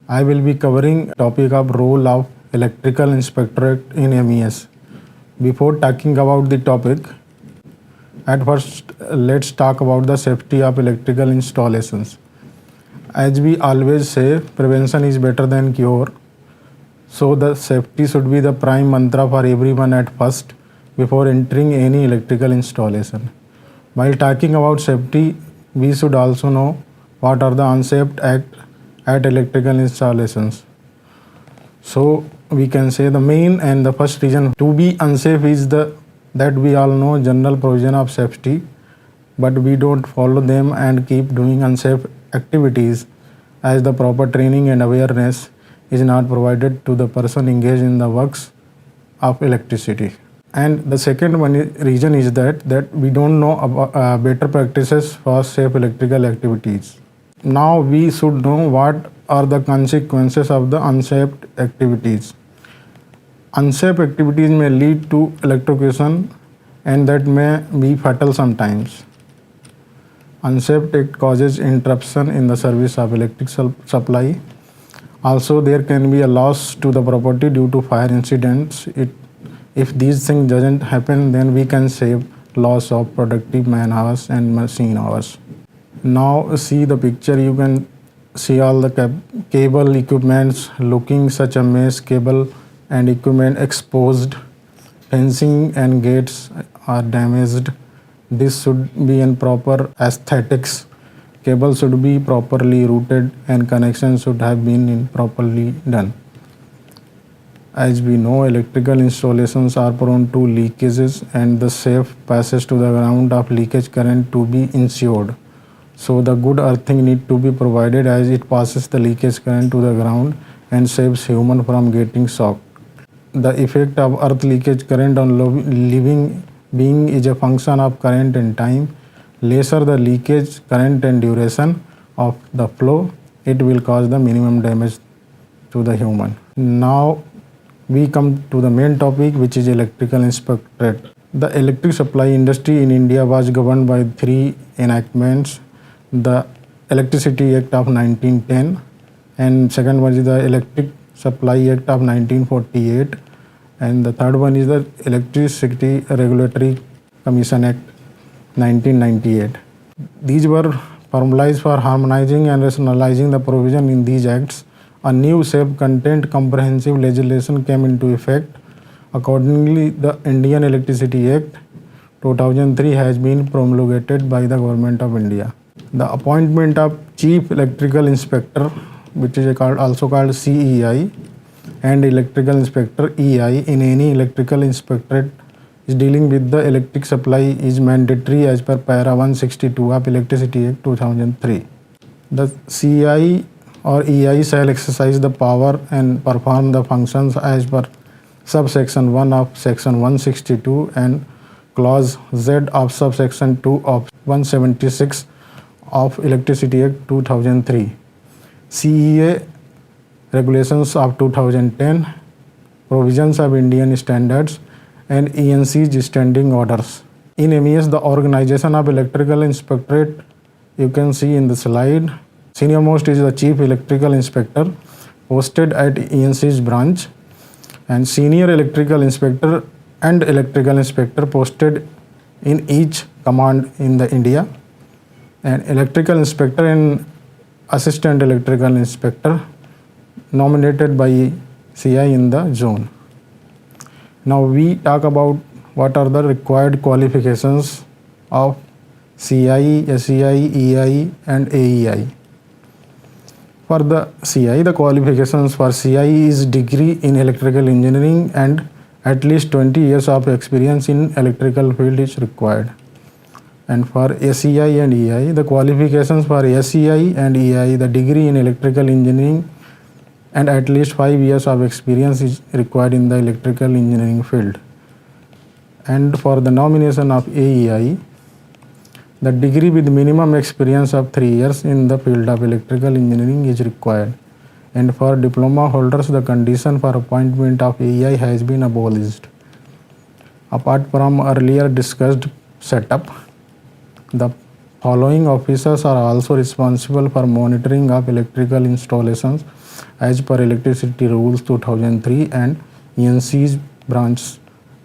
I will be covering topic of role of electrical inspectorate in MES. Before talking about the topic, at first let's talk about the safety of electrical installations. As we always say, prevention is better than cure. So the safety should be the prime mantra for everyone at first before entering any electrical installation. While talking about safety, we should also know what are the unsafe acts at electrical installations. So we can say the main and the first reason to be unsafe is that we all know general provision of safety, but we don't follow them and keep doing unsafe activities as the proper training and awareness is not provided to the person engaged in the works of electricity. And the second reason is that we don't know about better practices for safe electrical activities. Now we should know what are the consequences of the unsafe activities. Unsafe activities may lead to electrocution and that may be fatal sometimes. Unsafe act causes interruption in the service of electric supply. Also, there can be a loss to the property due to fire incidents. If these things doesn't happen, then we can save loss of productive man hours and machine hours. Now see the picture, you can see all the cable equipments looking such a mess, cable and equipment exposed, fencing and gates are damaged. This should be in proper aesthetics. Cable should be properly routed and connections should have been properly done. As we know, electrical installations are prone to leakages and the safe passage to the ground of leakage current to be ensured. So the good earthing need to be provided as it passes the leakage current to the ground and saves human from getting shocked. The effect of earth leakage current on living being is a function of current and time. Lesser the leakage current and duration of the flow, it will cause the minimum damage to the human. Now we come to the main topic, which is electrical inspectorate. The electric supply industry in India was governed by three enactments: the Electricity Act of 1910, and second one is the Electric Supply Act of 1948, and the third one is the Electricity Regulatory Commission Act 1998. These were formalized for harmonizing and rationalizing the provision in these acts. A new self-contained comprehensive legislation came into effect. Accordingly, the Indian Electricity Act 2003 has been promulgated by the Government of India. The appointment of Chief Electrical Inspector, which is also called CEI, and Electrical Inspector EI in any electrical inspectorate is dealing with the electric supply is mandatory as per para 162 of Electricity Act 2003. The CEI or EI shall exercise the power and perform the functions as per subsection 1 of section 162 and clause Z of subsection 2 of 176 of Electricity Act 2003, CEA regulations of 2010, provisions of Indian standards, and ENC's standing orders. In MES, the organization of electrical inspectorate, you can see in the slide. Senior most is the Chief Electrical Inspector posted at ENC's branch, and Senior Electrical Inspector and Electrical Inspector posted in each command in the India, and Electrical Inspector and Assistant Electrical Inspector nominated by CI in the zone. Now we talk about what are the required qualifications of CI, SEI, EI and AEI. For the CI, the qualifications for CI is degree in electrical engineering and at least 20 years of experience in electrical field is required. And for SEI and EI, the qualifications for SEI and EI, the degree in electrical engineering and at least 5 years of experience is required in the electrical engineering field. And for the nomination of AEI, the degree with minimum experience of 3 years in the field of electrical engineering is required. And for diploma holders, the condition for appointment of AEI has been abolished. Apart from earlier discussed setup, the following officers are also responsible for monitoring of electrical installations as per Electricity Rules 2003 and ENC's branch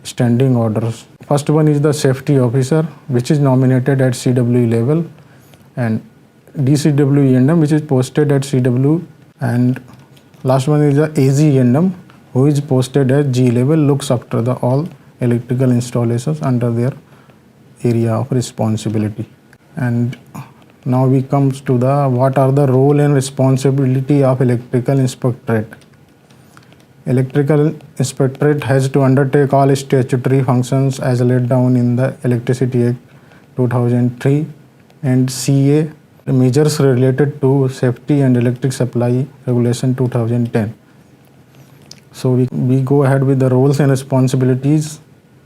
standing orders. First one is the safety officer, which is nominated at CWE level, and DCW E&M, which is posted at CW, and last one is the AG E&M, who is posted at G level, looks after the all electrical installations under their area of responsibility. And now we comes to the what are the role and responsibility of electrical inspectorate. Electrical inspectorate has to undertake all statutory functions as laid down in the Electricity Act 2003 and CA measures related to safety and electric supply regulation 2010. So we go ahead with the roles and responsibilities.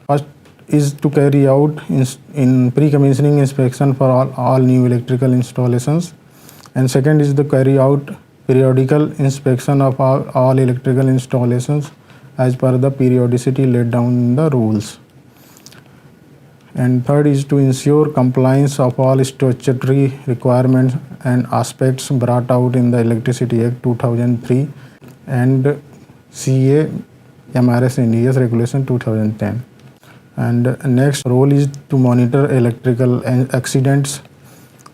First is to carry out in pre-commissioning inspection for all new electrical installations, and second is to carry out periodical inspection of all electrical installations as per the periodicity laid down in the rules, and third is to ensure compliance of all statutory requirements and aspects brought out in the Electricity Act 2003 and CA MRS NDS regulation 2010. And next role is to monitor electrical accidents,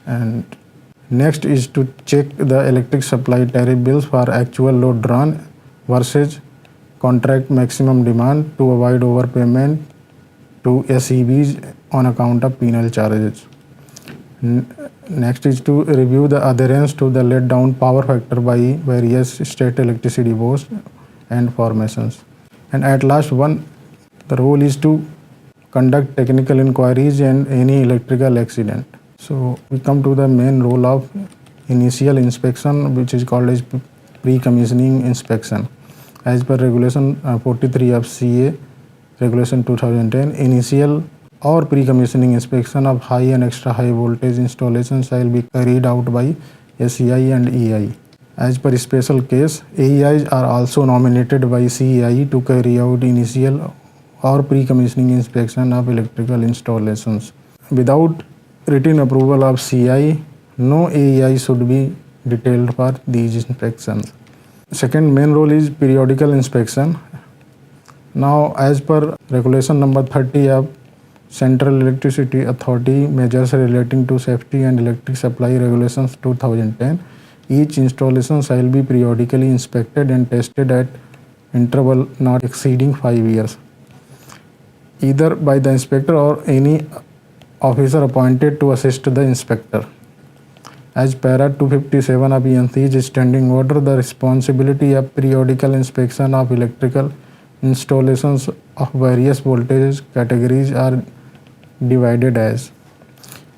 and next is to check the electric supply tariff bills for actual load drawn versus contract maximum demand to avoid overpayment to SEBs on account of penal charges. Next is to review the adherence to the laid down power factor by various state electricity boards and formations. And at last one, the role is to conduct technical inquiries and any electrical accident. So we come to the main role of initial inspection, which is called as pre-commissioning inspection. As per regulation 43 of CA regulation 2010, initial or pre-commissioning inspection of high and extra high voltage installations shall be carried out by SEI and EI. As per special case, AEIs are also nominated by CEI to carry out initial or pre-commissioning inspection of electrical installations. Without written approval of CEI, no AEI should be detailed for these inspections. Second main role is periodical inspection. Now, as per regulation number 30 of Central Electricity Authority measures relating to safety and electric supply regulations 2010, each installation shall be periodically inspected and tested at interval not exceeding 5 years, either by the inspector or any officer appointed to assist the inspector. As para 257 of ENC's standing order, the responsibility of periodical inspection of electrical installations of various voltage categories are divided as: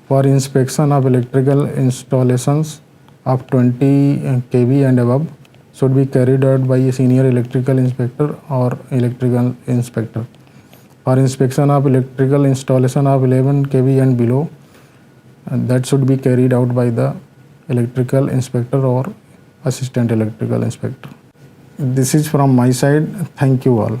for inspection of electrical installations of 20 kV and above should be carried out by a senior electrical inspector or electrical inspector. For inspection of electrical installation of 11 kV and below, that should be carried out by the electrical inspector or assistant electrical inspector. This is from my side. Thank you all.